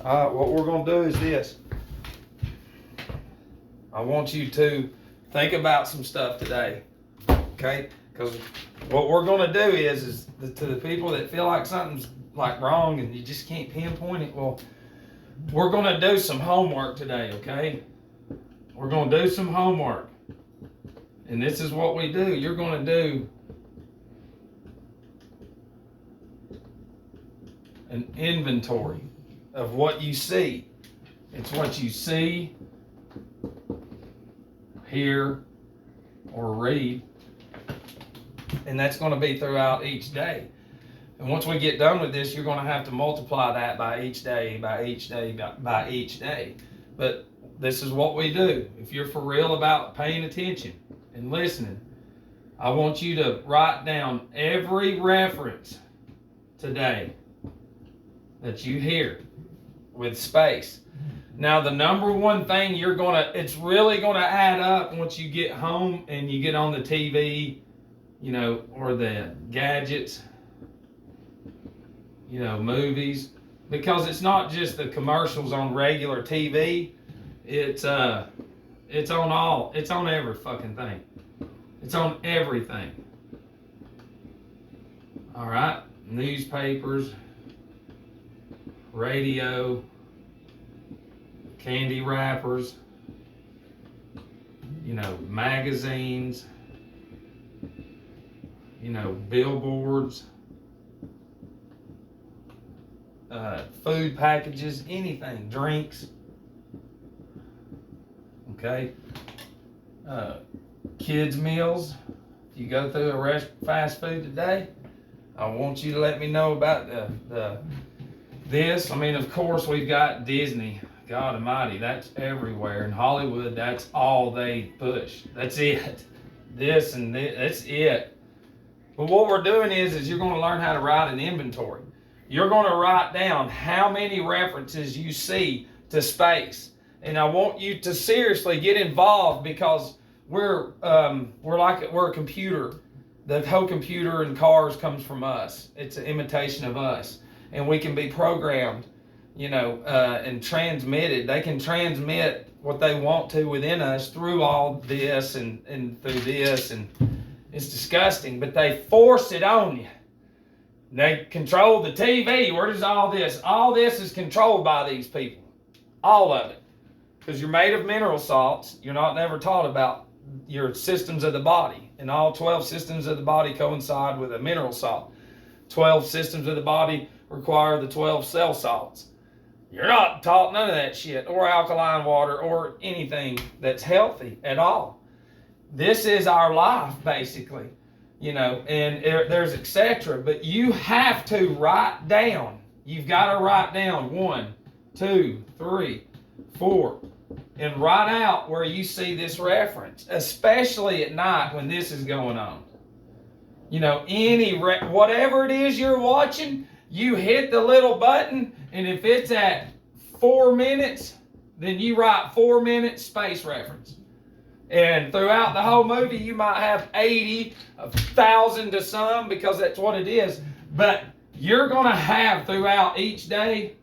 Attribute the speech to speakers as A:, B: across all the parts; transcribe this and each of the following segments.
A: What we're going to do is this. I want you to think about some stuff today, okay? Because what we're going to do is to the people that feel like something's like wrong and you just can't pinpoint it, well, we're going to do some homework today, okay? We're going to do some homework. And this is what we do. You're going to do an inventory of what you see. It's what you see, hear, or read. And that's going to be throughout each day. And once we get done with this, you're going to have to multiply that by each day, by each day, by each day. But this is what we do. If you're for real about paying attention and listening, I want you to write down every reference today that you hear with space. Now, the number one thing it's really going to add up once you get home and you get on the TV, or the gadgets, movies, because it's not just the commercials on regular TV. It's on every fucking thing. It's on everything. All right, newspapers, radio, candy wrappers, magazines, billboards, food packages, anything, drinks, okay, kids meals. If you go through a fast food today, I want you to let me know about this. I mean, of course, we've got Disney. God Almighty, that's everywhere. In Hollywood, that's all they push. That's it. This and this, that's it. But what we're doing is you're going to learn how to write an inventory. You're going to write down how many references you see to space. And I want you to seriously get involved, because we're a computer. The whole computer and cars comes from us. It's an imitation of us. And we can be programmed, and transmitted. They can transmit what they want to within us through all this and through this, and it's disgusting, but they force it on you. They control the TV. Where does all this? All this is controlled by these people. All of it. Because you're made of mineral salts. You're never taught about your systems of the body. And all 12 systems of the body coincide with a mineral salt. 12 systems of the body require the 12 cell salts. You're not taught none of that shit, or alkaline water, or anything that's healthy at all. This is our life, basically, and there's etc. But you have to write down. You've got to write down 1, 2, 3, 4, and write out where you see this reference, especially at night when this is going on. Whatever it is you're watching, you hit the little button, and if it's at 4 minutes, then you write 4 minutes space reference. And throughout the whole movie, you might have 80, 1,000 to some, because that's what it is. But you're going to have throughout each day,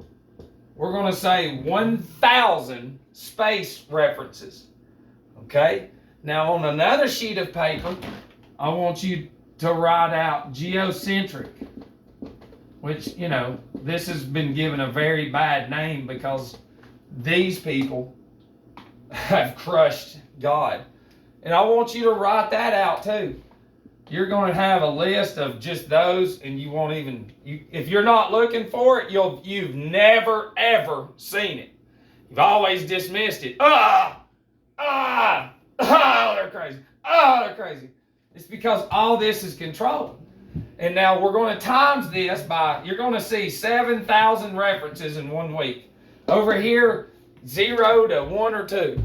A: we're going to say 1,000 space references. Okay? Now, on another sheet of paper, I want you to write out geocentric. Which, this has been given a very bad name because these people have crushed God. And I want you to write that out too. You're going to have a list of just those, and you won't even, if you're not looking for it, you've never ever seen it. You've always dismissed it. They're crazy. They're crazy. It's because all this is controlled. And now we're going to times this by, you're going to see 7,000 references in 1 week. Over here, 0 to 1 or 2.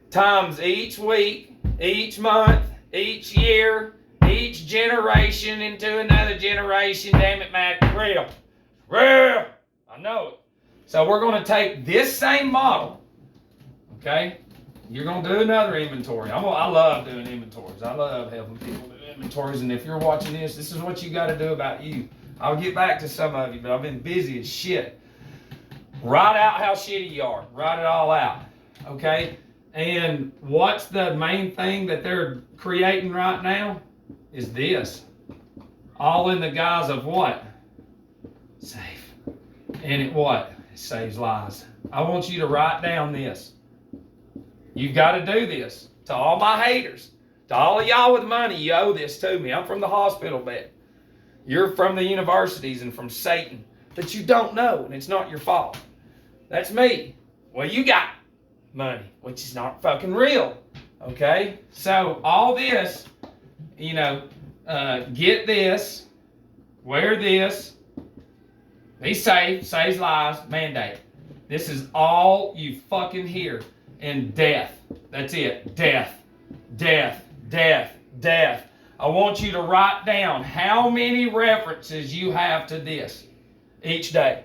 A: Times each week, each month, each year, each generation into another generation. Damn it, Matt. Real. I know it. So we're going to take this same model, okay? You're going to do another inventory. I love doing inventories. I love helping people do inventories. And if you're watching this is what you got to do about you. I'll get back to some of you, but I've been busy as shit. Write out how shitty you are. Write it all out. Okay? And what's the main thing that they're creating right now? Is this. All in the guise of what? Safe. And it what? It saves lives. I want you to write down this. You've got to do this. To all my haters, to all of y'all with money, you owe this to me. I'm from the hospital bed. You're from the universities and from Satan that you don't know, and it's not your fault. That's me. Well, you got money, which is not fucking real. Okay? So all this, get this, wear this, be safe, saves lives, mandate. This is all you fucking hear. And death. That's it. Death. Death. Death. Death. I want you to write down how many references you have to this each day.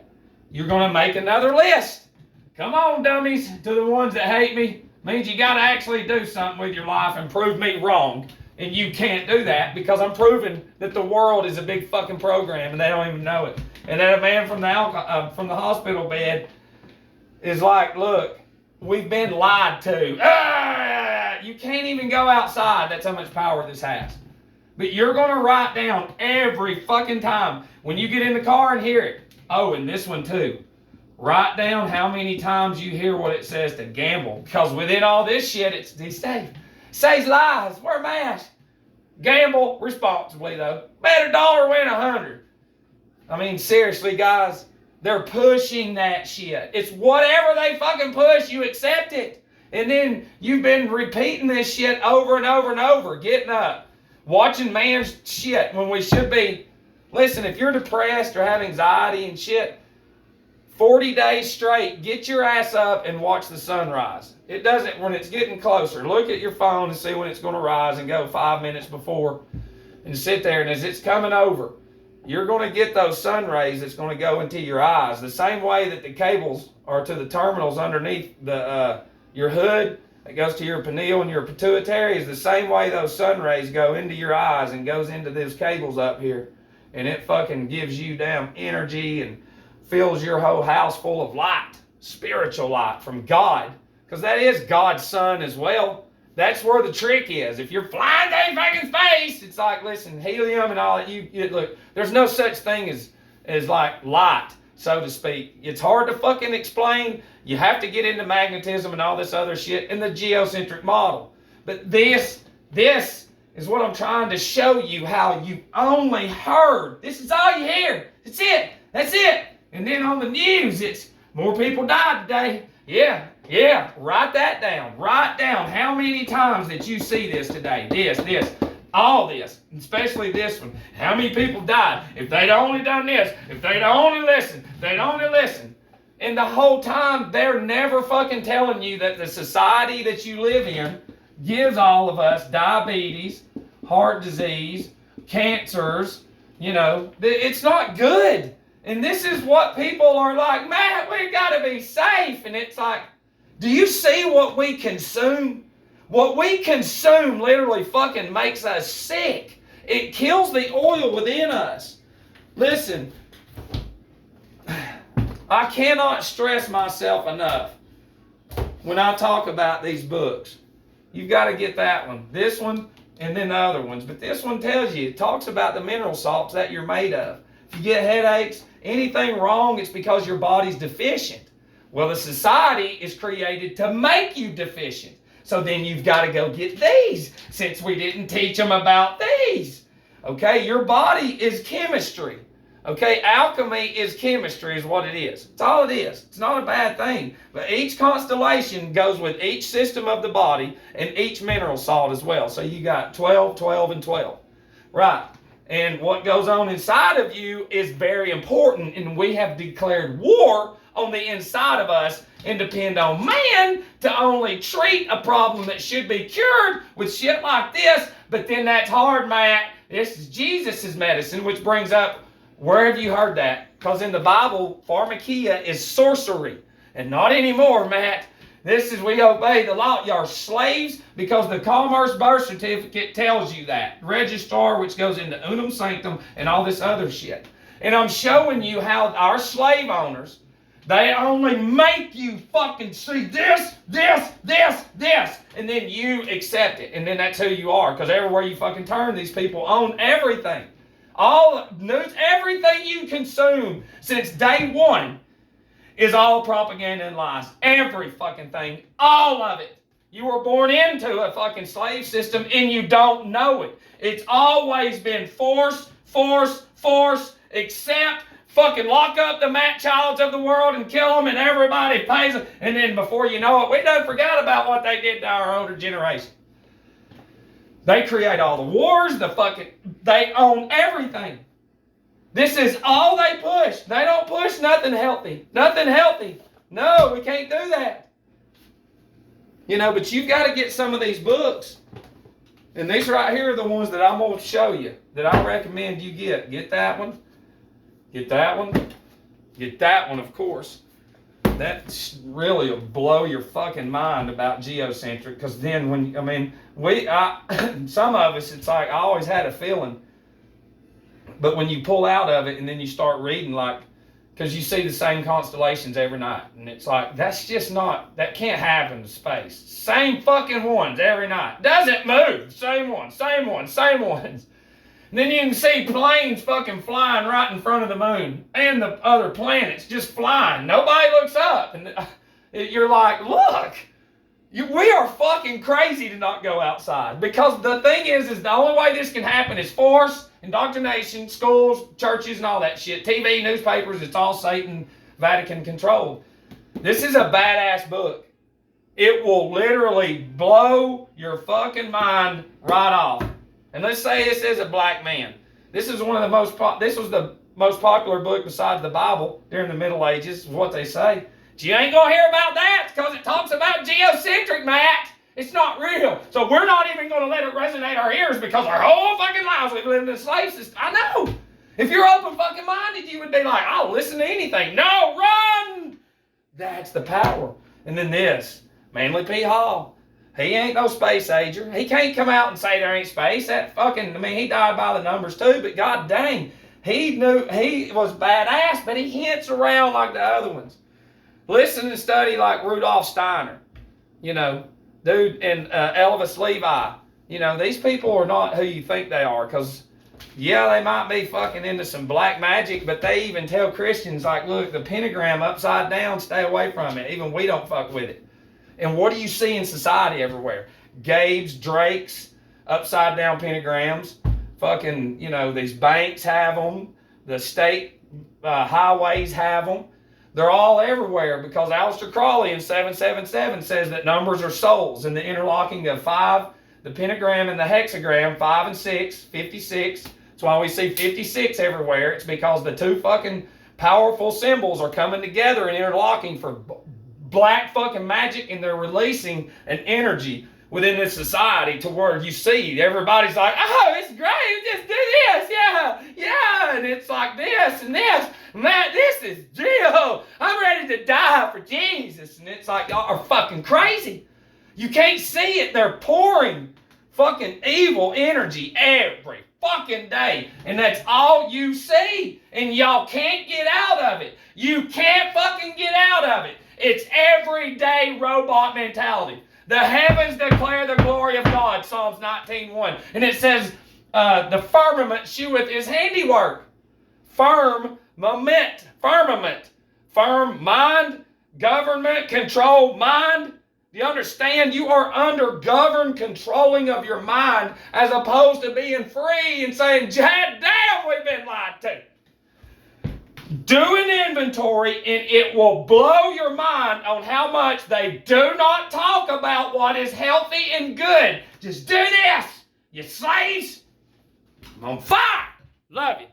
A: You're going to make another list. Come on, dummies, to the ones that hate me. Means you got to actually do something with your life and prove me wrong. And you can't do that because I'm proving that the world is a big fucking program and they don't even know it. And that a man from the hospital bed is like, look, we've been lied to. You can't even go outside. That's how much power this has. But you're going to write down every fucking time. When you get in the car and hear it. Oh, and this one too. Write down how many times you hear what it says to gamble. Because within all this shit, it's safe. Saves lives. Wear a mask. Gamble responsibly, though. Bet $1, win 100. I mean, seriously, guys. They're pushing that shit. It's whatever they fucking push, you accept it. And then you've been repeating this shit over and over and over, getting up, watching man's shit when we should be. Listen, if you're depressed or have anxiety and shit, 40 days straight, get your ass up and watch the sunrise. It doesn't, when it's getting closer, look at your phone and see when it's going to rise and go 5 minutes before and sit there. And as it's coming over, you're going to get those sun rays that's going to go into your eyes. The same way that the cables are to the terminals underneath your hood that goes to your pineal and your pituitary is the same way those sun rays go into your eyes and goes into those cables up here. And it fucking gives you damn energy and fills your whole house full of light, spiritual light from God. Because that is God's son as well. That's where the trick is. If you're flying through fucking space, it's like, listen, helium and all that. Look, there's no such thing as like light, so to speak. It's hard to fucking explain. You have to get into magnetism and all this other shit in the geocentric model. But this is what I'm trying to show you, how you only heard. This is all you hear. That's it. That's it. And then on the news, it's more people died today. Yeah, write that down. Write down how many times that you see this today. This, all this, especially this one. How many people died? If they'd only done this, if they'd only listened. And the whole time, they're never fucking telling you that the society that you live in gives all of us diabetes, heart disease, cancers. It's not good. And this is what people are like, man, we've got to be safe. And it's like, do you see what we consume? What we consume literally fucking makes us sick. It kills the oil within us. Listen, I cannot stress myself enough when I talk about these books. You've got to get that one, this one, and then the other ones. But this one tells you, it talks about the mineral salts that you're made of. If you get headaches, anything wrong, it's because your body's deficient. Well, the society is created to make you deficient. So then you've got to go get these, since we didn't teach them about these. Okay, your body is chemistry. Okay, alchemy is chemistry is what it is. It's all it is. It's not a bad thing. But each constellation goes with each system of the body and each mineral salt as well. So you got 12, 12, and 12. Right. And what goes on inside of you is very important. And we have declared war on the inside of us and depend on man to only treat a problem that should be cured with shit like this. But then that's hard, Matt. This is Jesus' medicine, which brings up, where have you heard that? Because in the Bible, pharmakia is sorcery. And not anymore, Matt. This is, we obey the law. You're slaves because the commerce birth certificate tells you that. Registrar, which goes into unum sanctum and all this other shit. And I'm showing you how our slave owners They only make you fucking see this, and then you accept it. And then that's who you are. Because everywhere you fucking turn, these people own everything. All news, everything you consume since day one is all propaganda and lies. Every fucking thing. All of it. You were born into a fucking slave system and you don't know it. It's always been force, accept, fucking lock up the Matt Childs of the world and kill them and everybody pays them. And then before you know it, we done forgot about what they did to our older generation. They create all the wars, they own everything. This is all they push. They don't push nothing healthy. Nothing healthy. No, we can't do that. You know, but you've got to get some of these books. And these right here are the ones that I'm going to show you, that I recommend you get. Get that one. Get that one. Get that one, of course. That really will blow your fucking mind about geocentric. Because then some of us, it's like, I always had a feeling. But when you pull out of it and then you start reading, like, because you see the same constellations every night. And it's like, that's just not, that can't happen in space. Same fucking ones every night. Doesn't move. Same ones. And then you can see planes fucking flying right in front of the moon. And the other planets just flying. Nobody looks up. And you're like, look. We are fucking crazy to not go outside. Because the thing is the only way this can happen is force, indoctrination, schools, churches, and all that shit. TV, newspapers, it's all Satan, Vatican controlled. This is a badass book. It will literally blow your fucking mind right off. And let's say this is a black man. This was the most popular book besides the Bible during the Middle Ages, is what they say. But you ain't gonna hear about that because it talks about geocentric, Matt. It's not real. So we're not even gonna let it resonate our ears because our whole fucking lives we've lived in a slave system. I know. If you're open fucking minded, you would be like, I'll listen to anything. No, run! That's the power. And then this, Manly P. Hall. He ain't no space ager. He can't come out and say there ain't space. He died by the numbers too, but god dang, he knew he was badass, but he hints around like the other ones. Listen and study like Rudolf Steiner, and Elvis Levi. These people are not who you think they are, because, yeah, they might be fucking into some black magic, but they even tell Christians, like, look, the pentagram upside down, stay away from it. Even we don't fuck with it. And what do you see in society everywhere? Gabes, Drakes, upside down pentagrams. Fucking, these banks have them. The state highways have them. They're all everywhere because Aleister Crowley in 777 says that numbers are souls, and the interlocking of 5, the pentagram and the hexagram, 5 and 6, 56. That's why we see 56 everywhere. It's because the two fucking powerful symbols are coming together and interlocking for black fucking magic, and they're releasing an energy within this society to where you see everybody's like, oh, it's great, just do this, yeah, and it's like this and this, man, this is Geo, I'm ready to die for Jesus, and it's like, y'all are fucking crazy. You can't see it. They're pouring fucking evil energy every fucking day, and that's all you see, and y'all can't get out of it. You can't fucking get out of it. It's everyday robot mentality. The heavens declare the glory of God, Psalms 19:1. And it says, the firmament sheweth his handiwork. Firmament. Firm mind, government, control mind. Do you understand? You are under governed controlling of your mind as opposed to being free and saying, God damn, we've been lied to. Do an inventory and it will blow your mind on how much they do not talk about what is healthy and good. Just do this, you slaves. I'm on fire. Love you.